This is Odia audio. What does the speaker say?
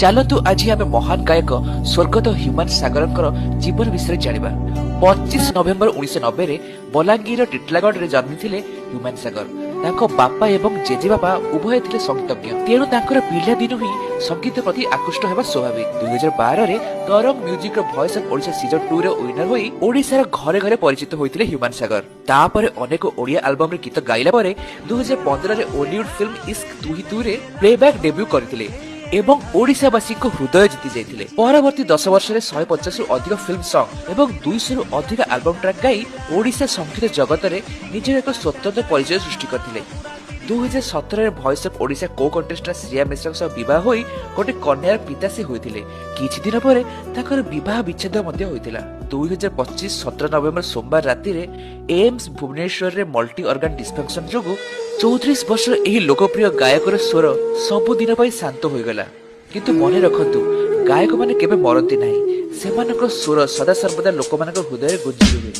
ଚାଲନ୍ତୁ ଆଜି ଆମେ ମହାନ ଗାୟକ ସ୍ୱର୍ଗତ ହ୍ୟୁମାନ ସାଗରଙ୍କର ଜୀବନ ବିଷୟରେ ଜାଣିବା। 25 ନଭେମ୍ବର 1990ରେ ବଲାଙ୍ଗୀର ଟିଟଲାଗଡ଼ରେ ଜନ୍ମିଥିଲେ ହ୍ୟୁମାନ ସାଗର। ତାଙ୍କ ବାପା ଏବଂ ଜେଜେବାପା ଉଭୟ ଥିଲେ ସଙ୍ଗୀତଜ୍ଞ, ତେଣୁ ତାଙ୍କର ପିଲାଦିନୁ ହିଁ ସଙ୍ଗୀତ ପ୍ରତି ଆକୃଷ୍ଟ ହେବା ସ୍ୱାଭାବିକ। 2012ରେ ତରଙ୍ଗ ମ୍ୟୁଜିକର ଭଏସ ଅଫ୍ ଓଡ଼ିଶା ସିଜନ 2ର ୱିନର ହୋଇ ଓଡ଼ିଶାର ଘରେ ଘରେ ପରିଚିତ ହୋଇଥିଲେ ହ୍ୟୁମାନ ସାଗର। ତାପରେ ଅନେକ ଓଡ଼ିଆ ଆଲବମରେ ଗୀତ ଗାଇଲା ପରେ 2015ରେ ଓଲିଉଡ୍ ଫିଲ୍ମ ଇସ୍କ ତୁ ହି ତୁରେ ପ୍ଲେବ୍ୟାକ୍ ଡେବ୍ୟୁ କରିଥିଲେ ଏବଂ ଓଡ଼ିଶାବାସୀଙ୍କ ହୃଦୟ ଜିତି ଯାଇଥିଲେ। ପରବର୍ତ୍ତୀ 10 ବର୍ଷରେ 150ରୁ ଅଧିକ ଫିଲ୍ମ ସଙ୍ଗ ଏବଂ 200ରୁ ଅଧିକ ଆଲବମ ଟ୍ରାକ୍ ଗାଇ ଓଡ଼ିଶା ସଙ୍ଗୀତ ଜଗତରେ ନିଜର ଏକ ସ୍ୱତନ୍ତ୍ର ପରିଚୟ ସୃଷ୍ଟି କରିଥିଲେ। 2017ରେ ଭଏସ ଅଫ୍ ଓଡ଼ିଶା କୋ କଣ୍ଟେଷ୍ଟେଣ୍ଟ ଶ୍ରେୟା ମିଶ୍ରଙ୍କ ସହ ବିବାହ ହୋଇ ଗୋଟେ କନ୍ୟାର ପିତା ସେ ହୋଇଥିଲେ। କିଛି ଦିନ ପରେ ତାଙ୍କର ବିବାହ ବିଚ୍ଛେଦ ମଧ୍ୟ ହୋଇଥିଲା। 2025 17 ନଭେମ୍ବର ସୋମବାର ରାତିରେ ଏମ୍ସ ଭୁବନେଶ୍ୱରରେ ମଲ୍ଟି ଅର୍ଗାନ ଡିସଫଙ୍କସନ ଯୋଗୁଁ 34 ବର୍ଷର ଏହି ଲୋକପ୍ରିୟ ଗାୟକର ସ୍ୱର ସବୁଦିନ ପାଇଁ ଶାନ୍ତ ହୋଇଗଲା। କିନ୍ତୁ ମନେ ରଖନ୍ତୁ, ଗାୟକମାନେ କେବେ ମରନ୍ତି ନାହିଁ, ସେମାନଙ୍କ ସ୍ୱର ସଦାସର୍ବଦା ଲୋକମାନଙ୍କ ହୃଦୟରେ ଗୁଞ୍ଜି ରୁହେ।